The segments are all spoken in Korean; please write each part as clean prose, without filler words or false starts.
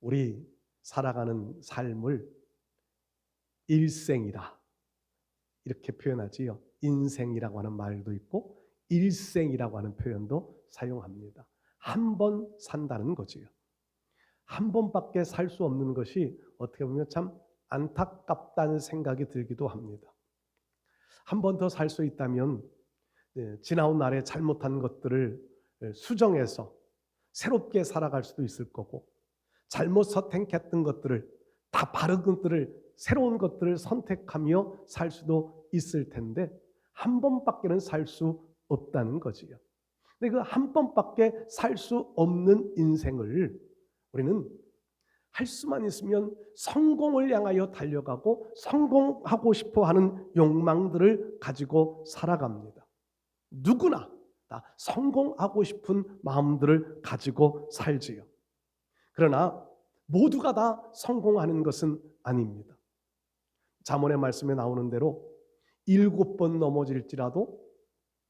우리 살아가는 삶을 일생이라 이렇게 표현하지요. 인생이라고 하는 말도 있고 일생이라고 하는 표현도 사용합니다. 한 번 산다는 거지요. 한 번밖에 살 수 없는 것이 어떻게 보면 참 안타깝다는 생각이 들기도 합니다. 한 번 더 살 수 있다면 지나온 날에 잘못한 것들을 수정해서 새롭게 살아갈 수도 있을 거고, 잘못 선택했던 것들을 다 바른 것들을, 새로운 것들을 선택하며 살 수도 있을 텐데 한 번밖에는 살 수 없다는 거지요. 근데 그 한 번밖에 살 수 없는 인생을 우리는 할 수만 있으면 성공을 향하여 달려가고 성공하고 싶어 하는 욕망들을 가지고 살아갑니다. 누구나 다 성공하고 싶은 마음들을 가지고 살지요. 그러나 모두가 다 성공하는 것은 아닙니다. 잠언의 말씀에 나오는 대로 7번 넘어질지라도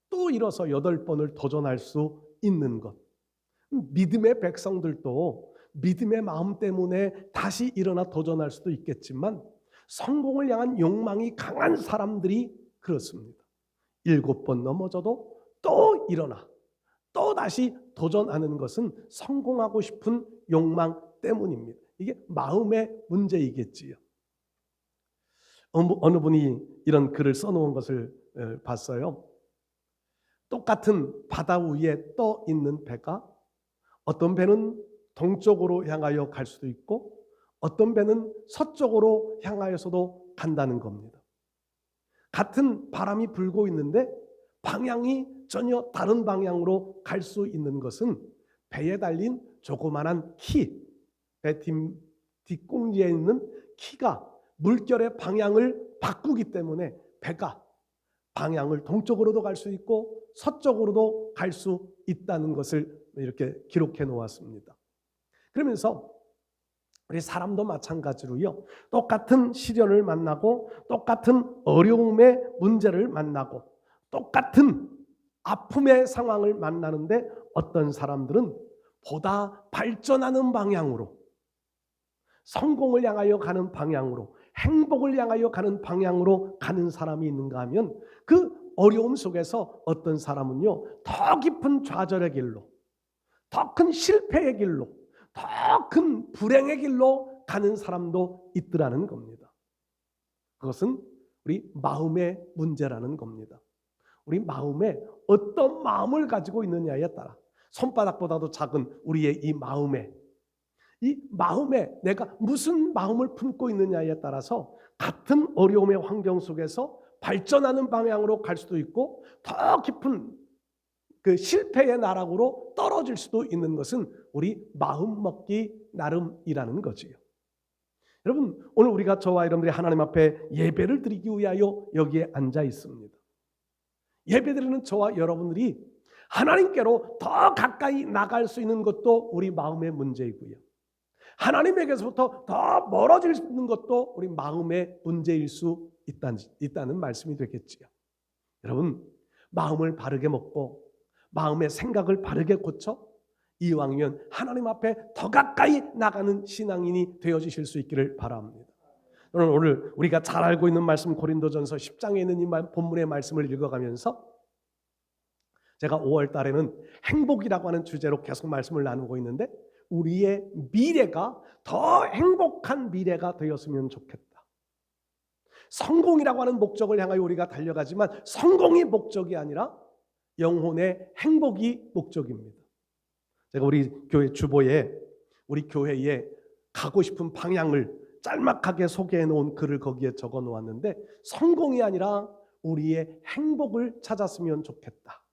또 일어서 8번을 도전할 수 있는 것. 믿음의 백성들도 믿음의 마음 때문에 다시 일어나 도전할 수도 있겠지만 성공을 향한 욕망이 강한 사람들이 그렇습니다. 7번 넘어져도 또 일어나 또 다시 도전하는 것은 성공하고 싶은 욕망 때문입니다. 이게 마음의 문제이겠지요. 어느 분이 이런 글을 써놓은 것을 봤어요. 똑같은 바다 위에 떠 있는 배가 어떤 배는 동쪽으로 향하여 갈 수도 있고 어떤 배는 서쪽으로 향하여서도 간다는 겁니다. 같은 바람이 불고 있는데 방향이 전혀 다른 방향으로 갈 수 있는 것은 배에 달린 조그만한 키, 배 뒷공기에 있는 키가 물결의 방향을 바꾸기 때문에 배가 방향을 동쪽으로도 갈 수 있고 서쪽으로도 갈 수 있다는 것을 이렇게 기록해 놓았습니다. 그러면서 우리 사람도 마찬가지로요. 똑같은 시련을 만나고 똑같은 어려움의 문제를 만나고 똑같은 아픔의 상황을 만나는데 어떤 사람들은 보다 발전하는 방향으로, 성공을 향하여 가는 방향으로, 행복을 향하여 가는 방향으로 가는 사람이 있는가 하면 그 어려움 속에서 어떤 사람은요, 더 깊은 좌절의 길로, 더 큰 실패의 길로, 더 큰 불행의 길로 가는 사람도 있더라는 겁니다. 그것은 우리 마음의 문제라는 겁니다. 우리 마음에 어떤 마음을 가지고 있느냐에 따라, 손바닥보다도 작은 우리의 이 마음에 내가 무슨 마음을 품고 있느냐에 따라서 같은 어려움의 환경 속에서 발전하는 방향으로 갈 수도 있고 더 깊은 그 실패의 나락으로 떨어질 수도 있는 것은 우리 마음 먹기 나름이라는 거지요. 여러분, 오늘 우리가 저와 여러분들이 하나님 앞에 예배를 드리기 위하여 여기에 앉아 있습니다. 예배드리는 저와 여러분들이 하나님께로 더 가까이 나갈 수 있는 것도 우리 마음의 문제이고요. 하나님에게서부터 더 멀어질 수 있는 것도 우리 마음의 문제일 수 있다는 말씀이 되겠지요. 여러분, 마음을 바르게 먹고 마음의 생각을 바르게 고쳐 이왕이면 하나님 앞에 더 가까이 나가는 신앙인이 되어주실 수 있기를 바랍니다. 오늘 우리가 잘 알고 있는 말씀 고린도전서 10장에 있는 이 본문의 말씀을 읽어가면서 제가 5월 달에는 행복이라고 하는 주제로 계속 말씀을 나누고 있는데 우리의 미래가 더 행복한 미래가 되었으면 좋겠다. 성공이라고 하는 목적을 향하여 우리가 달려가지만 성공이 목적이 아니라 영혼의 행복이 목적입니다. 제가 우리 교회 주보에 우리 교회에 가고 싶은 방향을 짤막하게 소개해 놓은 글을 거기에 적어 놓았는데 성공이 아니라 우리의 행복을 찾았으면 좋겠다.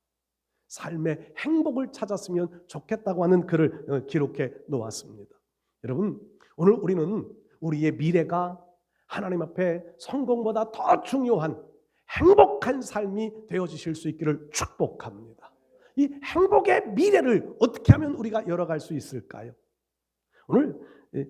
삶의 행복을 찾았으면 좋겠다고 하는 글을 기록해 놓았습니다. 여러분, 오늘 우리는 우리의 미래가 하나님 앞에 성공보다 더 중요한 행복한 삶이 되어주실 수 있기를 축복합니다. 이 행복의 미래를 어떻게 하면 우리가 열어갈 수 있을까요? 오늘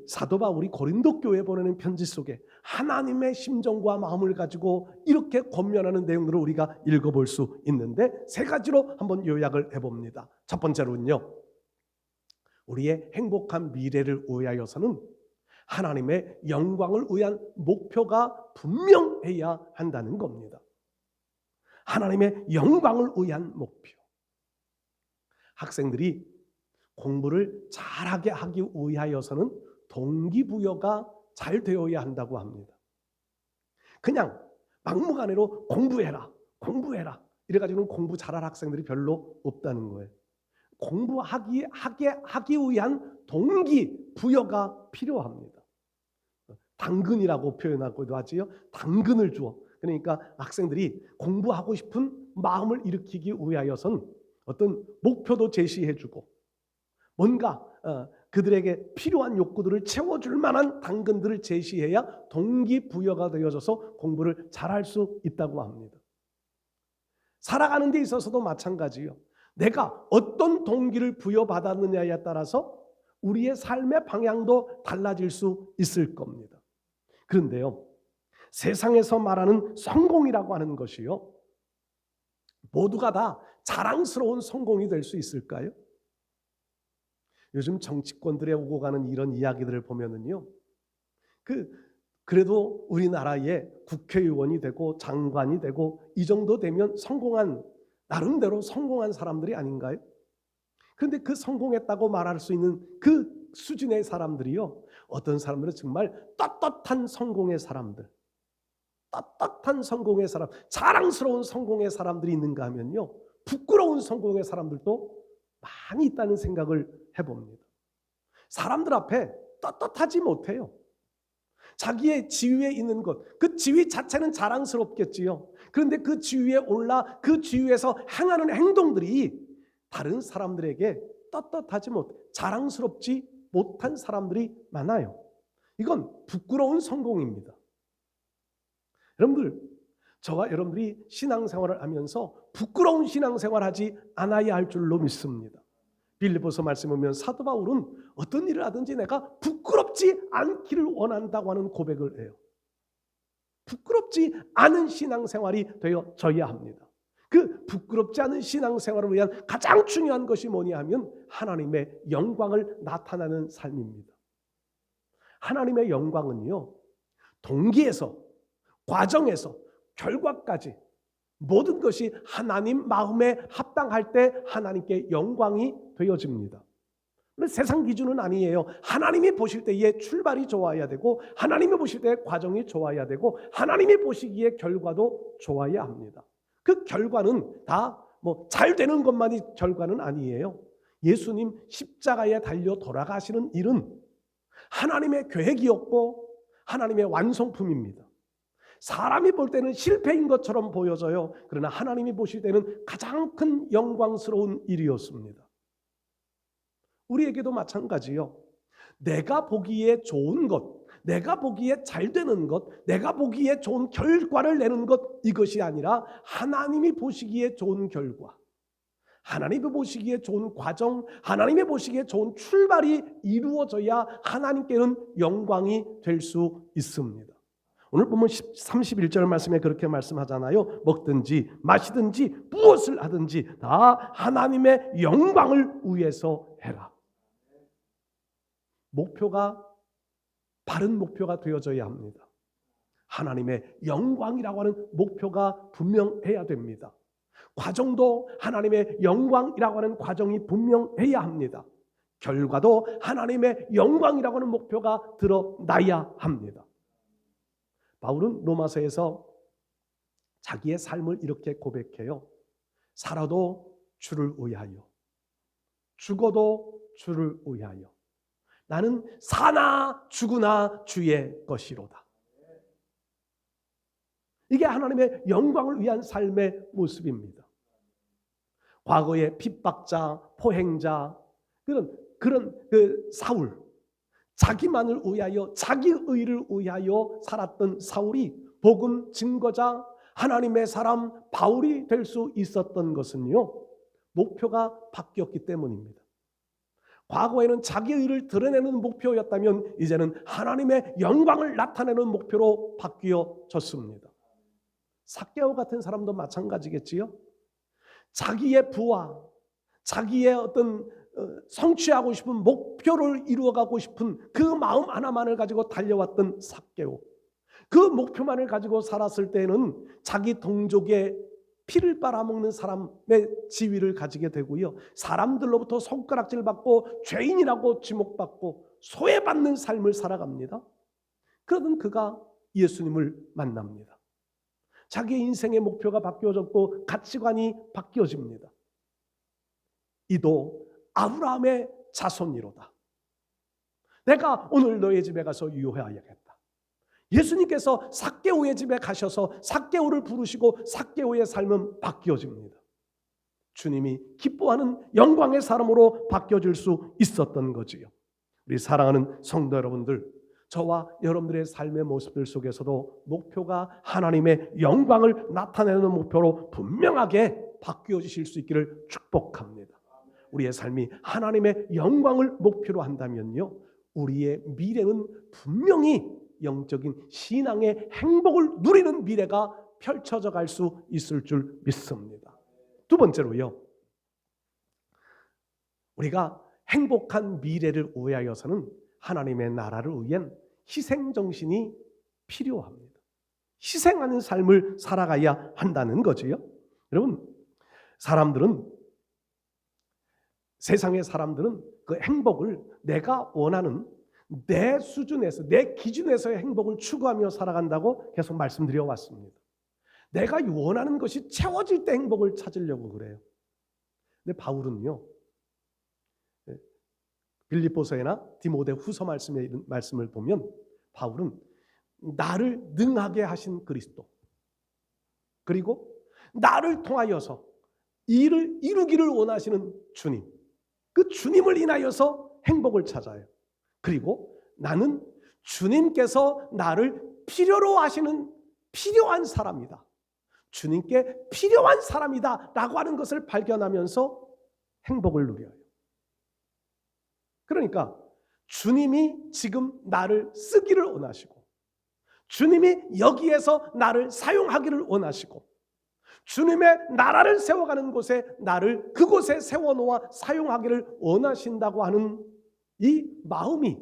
사도 바울이 고린도 교회에 보내는 편지 속에 하나님의 심정과 마음을 가지고 이렇게 권면하는 내용들을 우리가 읽어볼 수 있는데 세 가지로 한번 요약을 해봅니다. 첫 번째로는요, 우리의 행복한 미래를 위하여서는 하나님의 영광을 위한 목표가 분명해야 한다는 겁니다. 하나님의 영광을 위한 목표. 학생들이 공부를 잘하게 하기 위하여서는 동기부여가 잘 되어야 한다고 합니다. 그냥 막무가내로 공부해라 이래가지고는 공부 잘할 학생들이 별로 없다는 거예요. 공부하기 위한 동기부여가 필요합니다. 당근이라고 표현하기도 하지요. 당근을 주어. 그러니까 학생들이 공부하고 싶은 마음을 일으키기 위하여서는 어떤 목표도 제시해주고 뭔가 그들에게 필요한 욕구들을 채워줄 만한 당근들을 제시해야 동기부여가 되어져서 공부를 잘할 수 있다고 합니다. 살아가는 데 있어서도 마찬가지요. 내가 어떤 동기를 부여받았느냐에 따라서 우리의 삶의 방향도 달라질 수 있을 겁니다. 그런데요, 세상에서 말하는 성공이라고 하는 것이요, 모두가 다 자랑스러운 성공이 될 수 있을까요? 요즘 정치권들에 오고 가는 이런 이야기들을 보면은요, 그래도 우리나라의 국회의원이 되고 장관이 되고 이 정도 되면 나름대로 성공한 사람들이 아닌가요? 그런데 그 성공했다고 말할 수 있는 그 수준의 사람들이요, 어떤 사람들은 정말 떳떳한 성공의 사람들, 자랑스러운 성공의 사람들이 있는가 하면요, 부끄러운 성공의 사람들도 많이 있다는 생각을 해봅니다. 사람들 앞에 떳떳하지 못해요. 자기의 지위에 있는 것, 그 지위 자체는 자랑스럽겠지요. 그런데 그 지위에 올라 그 지위에서 행하는 행동들이 다른 사람들에게 떳떳하지 자랑스럽지 못한 사람들이 많아요. 이건 부끄러운 성공입니다. 여러분들, 저와 여러분들이 신앙생활을 하면서 부끄러운 신앙생활을 하지 않아야 할 줄로 믿습니다. 빌립보서 말씀 보면 사도 바울은 어떤 일을 하든지 내가 부끄럽지 않기를 원한다고 하는 고백을 해요. 부끄럽지 않은 신앙생활이 되어져야 합니다. 그 부끄럽지 않은 신앙생활을 위한 가장 중요한 것이 뭐냐 하면 하나님의 영광을 나타내는 삶입니다. 하나님의 영광은요, 동기에서 과정에서 결과까지 모든 것이 하나님 마음에 합당할 때 하나님께 영광이 되어집니다. 세상 기준은 아니에요. 하나님이 보실 때의 출발이 좋아야 되고 하나님이 보실 때의 과정이 좋아야 되고 하나님이 보시기에 결과도 좋아야 합니다. 그 결과는 다 잘 되는 것만이 결과는 아니에요. 예수님 십자가에 달려 돌아가시는 일은 하나님의 계획이었고 하나님의 완성품입니다. 사람이 볼 때는 실패인 것처럼 보여져요. 그러나 하나님이 보실 때는 가장 큰 영광스러운 일이었습니다. 우리에게도 마찬가지요. 내가 보기에 좋은 것, 내가 보기에 잘 되는 것, 내가 보기에 좋은 결과를 내는 것, 이것이 아니라 하나님이 보시기에 좋은 결과, 하나님이 보시기에 좋은 과정, 하나님이 보시기에 좋은 출발이 이루어져야 하나님께는 영광이 될 수 있습니다. 오늘 보면 31절 말씀에 그렇게 말씀하잖아요. 먹든지 마시든지 무엇을 하든지 다 하나님의 영광을 위해서 해라. 목표가 바른 목표가 되어져야 합니다. 하나님의 영광이라고 하는 목표가 분명해야 됩니다. 과정도 하나님의 영광이라고 하는 과정이 분명해야 합니다. 결과도 하나님의 영광이라고 하는 목표가 드러나야 합니다. 바울은 로마서에서 자기의 삶을 이렇게 고백해요. 살아도 주를 위하여, 죽어도 주를 위하여. 나는 사나 죽으나 주의 것이로다. 이게 하나님의 영광을 위한 삶의 모습입니다. 과거의 핍박자, 포행자, 그런 사울, 자기만을 위하여, 자기 의를 위하여 살았던 사울이 복음 증거자, 하나님의 사람 바울이 될 수 있었던 것은요, 목표가 바뀌었기 때문입니다. 과거에는 자기 의를 드러내는 목표였다면 이제는 하나님의 영광을 나타내는 목표로 바뀌어졌습니다. 삭개오 같은 사람도 마찬가지겠지요. 자기의 부와 자기의 어떤 성취하고 싶은 목표를 이루어가고 싶은 그 마음 하나만을 가지고 달려왔던 삭개오. 그 목표만을 가지고 살았을 때는 자기 동족의 피를 빨아먹는 사람의 지위를 가지게 되고요. 사람들로부터 손가락질 받고 죄인이라고 지목받고 소외받는 삶을 살아갑니다. 그러던 그가 예수님을 만납니다. 자기의 인생의 목표가 바뀌어졌고 가치관이 바뀌어집니다. 이도 아브라함의 자손이로다. 내가 오늘 너의 집에 가서 유효해야겠다. 예수님께서 삭개오의 집에 가셔서 삭개오를 부르시고 삭개오의 삶은 바뀌어집니다. 주님이 기뻐하는 영광의 사람으로 바뀌어질 수 있었던 거지요. 우리 사랑하는 성도 여러분들, 저와 여러분들의 삶의 모습들 속에서도 목표가 하나님의 영광을 나타내는 목표로 분명하게 바뀌어지실 수 있기를 축복합니다. 우리의 삶이 하나님의 영광을 목표로 한다면요, 우리의 미래는 분명히 영적인 신앙의 행복을 누리는 미래가 펼쳐져 갈 수 있을 줄 믿습니다. 두 번째로요, 우리가 행복한 미래를 위하여서는 하나님의 나라를 위한 희생정신이 필요합니다. 희생하는 삶을 살아가야 한다는 거지요. 여러분, 세상의 사람들은 그 행복을 내가 원하는 내 수준에서, 내 기준에서의 행복을 추구하며 살아간다고 계속 말씀드려 왔습니다. 내가 원하는 것이 채워질 때 행복을 찾으려고 그래요. 근데 바울은요, 빌립보서나 디모데후서 말씀을 보면 바울은 나를 능하게 하신 그리스도, 그리고 나를 통하여서 일을 이루기를 원하시는 주님, 그 주님을 인하여서 행복을 찾아요. 그리고 나는 주님께서 나를 필요로 하시는 필요한 사람이다, 주님께 필요한 사람이다 라고 하는 것을 발견하면서 행복을 누려요. 그러니까 주님이 지금 나를 쓰기를 원하시고, 주님이 여기에서 나를 사용하기를 원하시고, 주님의 나라를 세워가는 곳에 나를 그곳에 세워놓아 사용하기를 원하신다고 하는 이 마음이,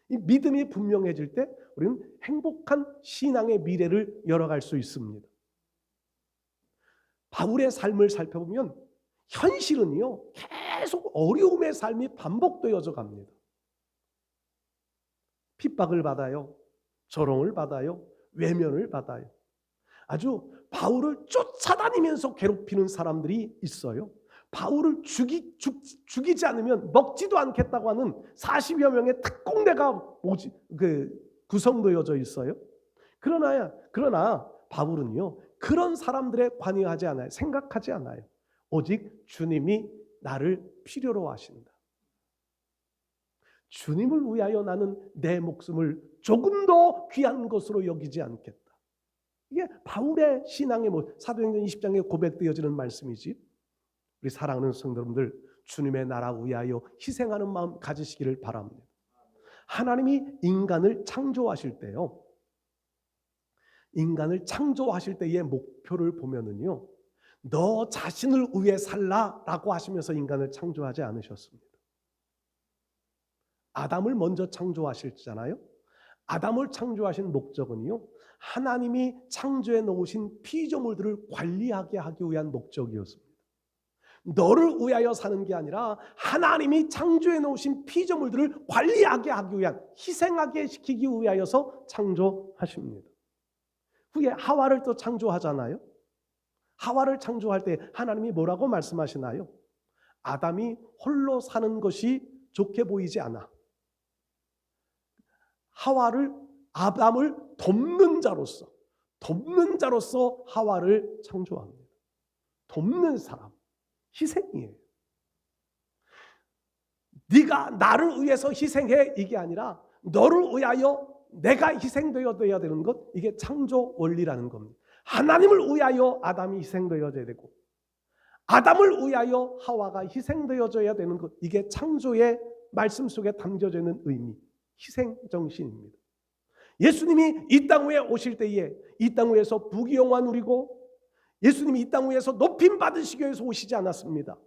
이 믿음이 분명해질 때 우리는 행복한 신앙의 미래를 열어갈 수 있습니다. 바울의 삶을 살펴보면 현실은요, 계속 어려움의 삶이 반복되어져 갑니다. 핍박을 받아요, 조롱을 받아요, 외면을 받아요. 아주 바울을 쫓아다니면서 괴롭히는 사람들이 있어요. 바울을 죽이지 않으면 먹지도 않겠다고 하는 40여 명의 특공대가 구성되어져 있어요. 그러나 바울은요, 그런 사람들에 관여하지 않아요. 생각하지 않아요. 오직 주님이 나를 필요로 하신다. 주님을 위하여 나는 내 목숨을 조금 더 귀한 것으로 여기지 않겠다. 이게 바울의 신앙의 사도행전 20장에 고백되어지는 말씀이지. 우리 사랑하는 성도님들, 주님의 나라 위하여 희생하는 마음 가지시기를 바랍니다. 하나님이 인간을 창조하실 때요, 인간을 창조하실 때의 목표를 보면은요, 너 자신을 위해 살라라고 하시면서 인간을 창조하지 않으셨습니다. 아담을 먼저 창조하셨잖아요. 아담을 창조하신 목적은요, 하나님이 창조해 놓으신 피조물들을 관리하게 하기 위한 목적이었습니다. 너를 위하여 사는 게 아니라 하나님이 창조해 놓으신 피조물들을 관리하게 하기 위한, 희생하게 시키기 위하여서 창조하십니다. 후에 하와를 또 창조하잖아요. 하와를 창조할 때 하나님이 뭐라고 말씀하시나요? 아담이 홀로 사는 것이 좋게 보이지 않아. 아담을 돕는 자로서 하와를 창조합니다. 돕는 사람, 희생이에요. 네가 나를 위해서 희생해, 이게 아니라 너를 위하여 내가 희생되어야 되는 것, 이게 창조 원리라는 겁니다. 하나님을 위하여 아담이 희생되어져야 되고, 아담을 위하여 하와가 희생되어져야 되는 것, 이게 창조의 말씀 속에 담겨져 있는 의미, 희생정신입니다. 예수님이 이 땅 위에 오실 때에 이 땅 위에서 부귀영화 누리고, 예수님이 이 땅 위에서 높임 받으시기 위해서 오시지 않았습니다.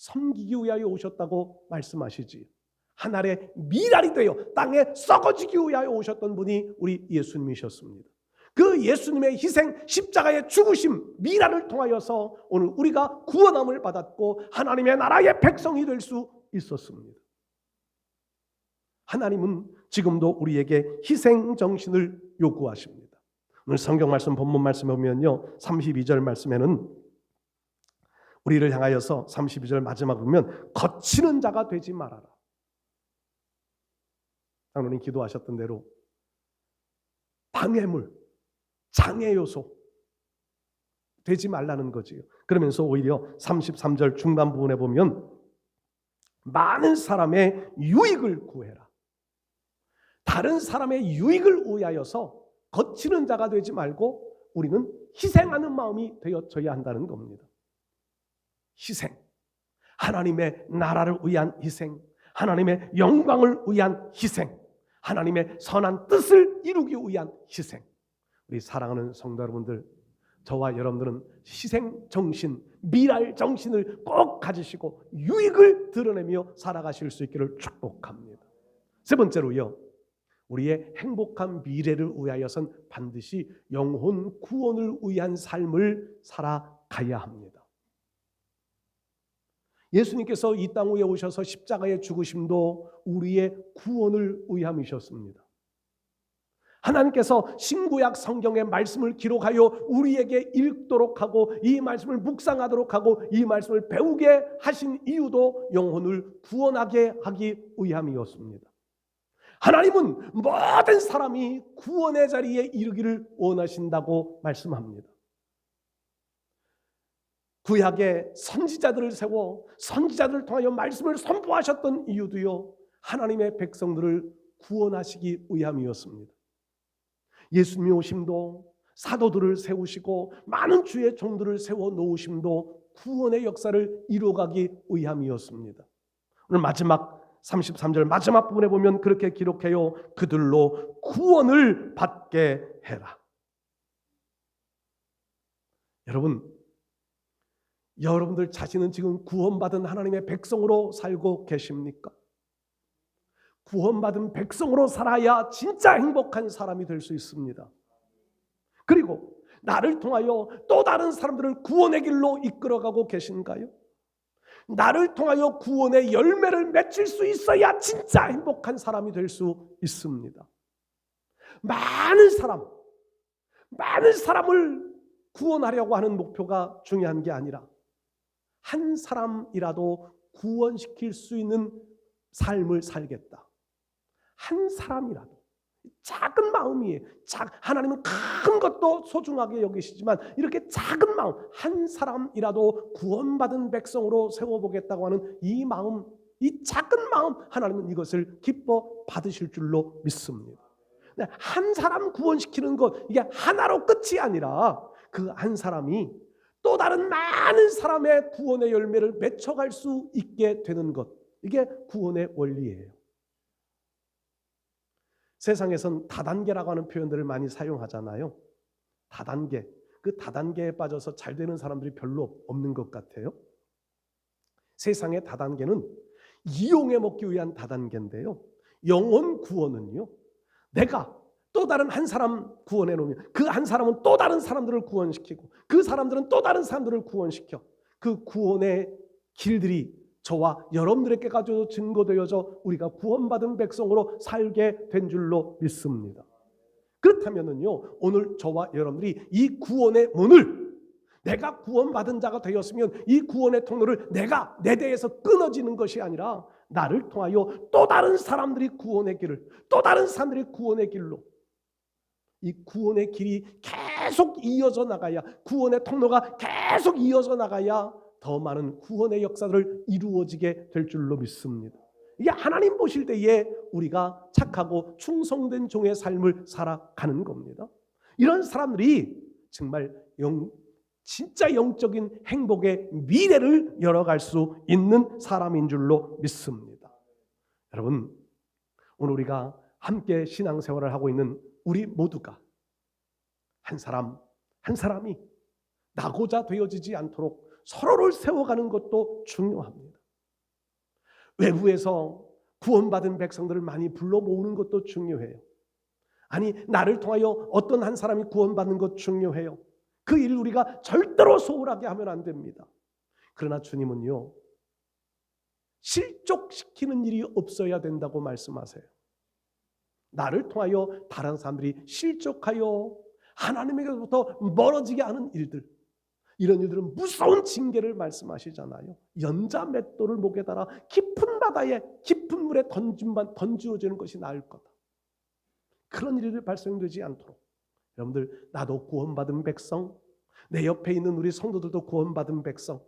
섬기기 위하여 오셨다고 말씀하시지. 하늘의 미랄이 되어 땅에 썩어지기 위하여 오셨던 분이 우리 예수님이셨습니다. 그 예수님의 희생, 십자가의 죽으심, 미랄을 통하여서 오늘 우리가 구원함을 받았고 하나님의 나라의 백성이 될 수 있었습니다. 하나님은 지금도 우리에게 희생 정신을 요구하십니다. 오늘 성경 말씀 본문 말씀에 보면요, 32절 말씀에는 우리를 향하여서 32절 마지막 보면 거치는 자가 되지 말아라. 장로님 기도하셨던 대로 방해물, 장애 요소 되지 말라는 거지요. 그러면서 오히려 33절 중간 부분에 보면 많은 사람의 유익을 구해라. 다른 사람의 유익을 위하여서 거치는 자가 되지 말고 우리는 희생하는 마음이 되어져야 한다는 겁니다. 희생, 하나님의 나라를 위한 희생, 하나님의 영광을 위한 희생, 하나님의 선한 뜻을 이루기 위한 희생. 우리 사랑하는 성도 여러분들, 저와 여러분들은 희생 정신, 미랄 정신을 꼭 가지시고 유익을 드러내며 살아가실 수 있기를 축복합니다. 세 번째로요, 우리의 행복한 미래를 위하여선 반드시 영혼 구원을 위한 삶을 살아가야 합니다. 예수님께서 이 땅 위에 오셔서 십자가의 죽으심도 우리의 구원을 위함이셨습니다. 하나님께서 신구약 성경의 말씀을 기록하여 우리에게 읽도록 하고 이 말씀을 묵상하도록 하고 이 말씀을 배우게 하신 이유도 영혼을 구원하게 하기 위함이었습니다. 하나님은 모든 사람이 구원의 자리에 이르기를 원하신다고 말씀합니다. 구약의 선지자들을 세워 선지자들을 통하여 말씀을 선포하셨던 이유도요, 하나님의 백성들을 구원하시기 위함이었습니다. 예수님이 오심도 사도들을 세우시고 많은 주의 종들을 세워 놓으심도 구원의 역사를 이루어가기 위함이었습니다. 오늘 마지막 33절 마지막 부분에 보면 그렇게 기록해요. 그들로 구원을 받게 해라. 여러분들 자신은 지금 구원받은 하나님의 백성으로 살고 계십니까? 구원받은 백성으로 살아야 진짜 행복한 사람이 될 수 있습니다. 그리고 나를 통하여 또 다른 사람들을 구원의 길로 이끌어가고 계신가요? 나를 통하여 구원의 열매를 맺을 수 있어야 진짜 행복한 사람이 될 수 있습니다. 많은 사람을 구원하려고 하는 목표가 중요한 게 아니라 한 사람이라도 구원시킬 수 있는 삶을 살겠다. 한 사람이라도, 작은 마음이에요. 하나님은 큰 것도 소중하게 여기시지만 이렇게 작은 마음, 한 사람이라도 구원받은 백성으로 세워보겠다고 하는 이 마음, 이 작은 마음, 하나님은 이것을 기뻐 받으실 줄로 믿습니다. 한 사람 구원시키는 것, 이게 하나로 끝이 아니라 그 한 사람이 또 다른 많은 사람의 구원의 열매를 맺어갈 수 있게 되는 것, 이게 구원의 원리예요. 세상에선 다단계라고 하는 표현들을 많이 사용하잖아요. 다단계, 그 다단계에 빠져서 잘 되는 사람들이 별로 없는 것 같아요. 세상의 다단계는 이용해 먹기 위한 다단계인데요, 영혼 구원은요, 내가 또 다른 한 사람 구원해 놓으면 그 한 사람은 또 다른 사람들을 구원시키고 그 사람들은 또 다른 사람들을 구원시켜 그 구원의 길들이 저와 여러분들에게까지도 증거되어져 우리가 구원받은 백성으로 살게 된 줄로 믿습니다. 그렇다면요, 오늘 저와 여러분들이 이 구원의 문을, 내가 구원받은 자가 되었으면 이 구원의 통로를 내가 내 대에서 끊어지는 것이 아니라 나를 통하여 또 다른 사람들이 구원의 길을, 또 다른 사람들이 구원의 길로, 이 구원의 길이 계속 이어져 나가야, 구원의 통로가 계속 이어져 나가야 더 많은 구원의 역사를 이루어지게 될 줄로 믿습니다. 이게 하나님 보실 때에 우리가 착하고 충성된 종의 삶을 살아가는 겁니다. 이런 사람들이 정말 진짜 영적인 행복의 미래를 열어갈 수 있는 사람인 줄로 믿습니다. 여러분, 오늘 우리가 함께 신앙생활을 하고 있는 우리 모두가 한 사람이 나고자 되어지지 않도록 서로를 세워가는 것도 중요합니다. 외부에서 구원받은 백성들을 많이 불러 모으는 것도 중요해요. 아니, 나를 통하여 어떤 한 사람이 구원받는 것 중요해요. 그 일을 우리가 절대로 소홀하게 하면 안 됩니다. 그러나 주님은요, 실족시키는 일이 없어야 된다고 말씀하세요. 나를 통하여 다른 사람들이 실족하여 하나님에게로부터 멀어지게 하는 일들, 이런 일들은 무서운 징계를 말씀하시잖아요. 연자 맷돌을 목에 달아 깊은 바다에 깊은 물에 던지어지는 것이 나을 거다. 그런 일이 발생되지 않도록 여러분들, 나도 구원받은 백성, 내 옆에 있는 우리 성도들도 구원받은 백성,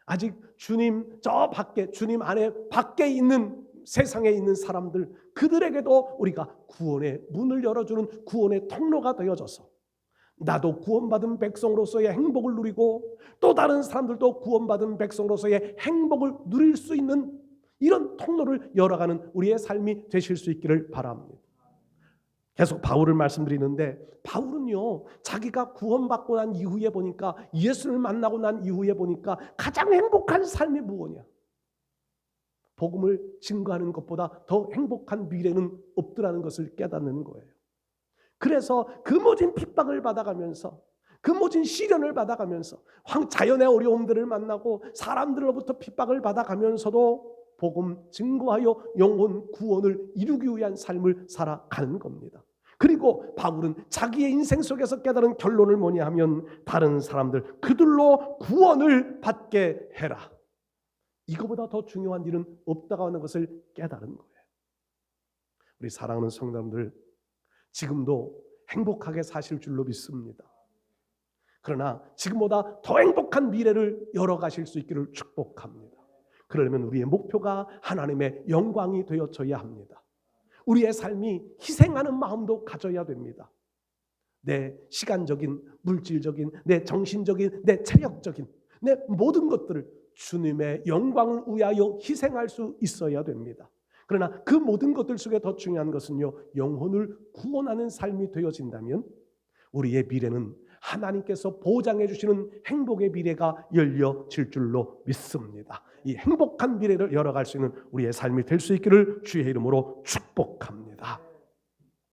아직 주님 저 밖에, 주님 안에 밖에 있는 세상에 있는 사람들, 그들에게도 우리가 구원의 문을 열어주는 구원의 통로가 되어져서 나도 구원받은 백성으로서의 행복을 누리고 또 다른 사람들도 구원받은 백성으로서의 행복을 누릴 수 있는 이런 통로를 열어가는 우리의 삶이 되실 수 있기를 바랍니다. 계속 바울을 말씀드리는데, 바울은요, 자기가 구원받고 난 이후에 보니까, 예수를 만나고 난 이후에 보니까 가장 행복한 삶이 무엇이냐? 복음을 증거하는 것보다 더 행복한 미래는 없더라는 것을 깨닫는 거예요. 그래서 그 모진 핍박을 받아가면서, 그 모진 시련을 받아가면서, 자연의 어려움들을 만나고 사람들로부터 핍박을 받아가면서도 복음 증거하여 영혼 구원을 이루기 위한 삶을 살아가는 겁니다. 그리고 바울은 자기의 인생 속에서 깨달은 결론을 뭐냐 하면, 다른 사람들 그들로 구원을 받게 해라. 이거보다 더 중요한 일은 없다고 하는 것을 깨달은 거예요. 우리 사랑하는 성도님들, 지금도 행복하게 사실 줄로 믿습니다. 그러나 지금보다 더 행복한 미래를 열어가실 수 있기를 축복합니다. 그러려면 우리의 목표가 하나님의 영광이 되어져야 합니다. 우리의 삶이 희생하는 마음도 가져야 됩니다. 내 시간적인, 물질적인, 내 정신적인, 내 체력적인, 내 모든 것들을 주님의 영광을 위하여 희생할 수 있어야 됩니다. 그러나 그 모든 것들 속에 더 중요한 것은요, 영혼을 구원하는 삶이 되어진다면 우리의 미래는 하나님께서 보장해 주시는 행복의 미래가 열려질 줄로 믿습니다. 이 행복한 미래를 열어갈 수 있는 우리의 삶이 될 수 있기를 주의 이름으로 축복합니다.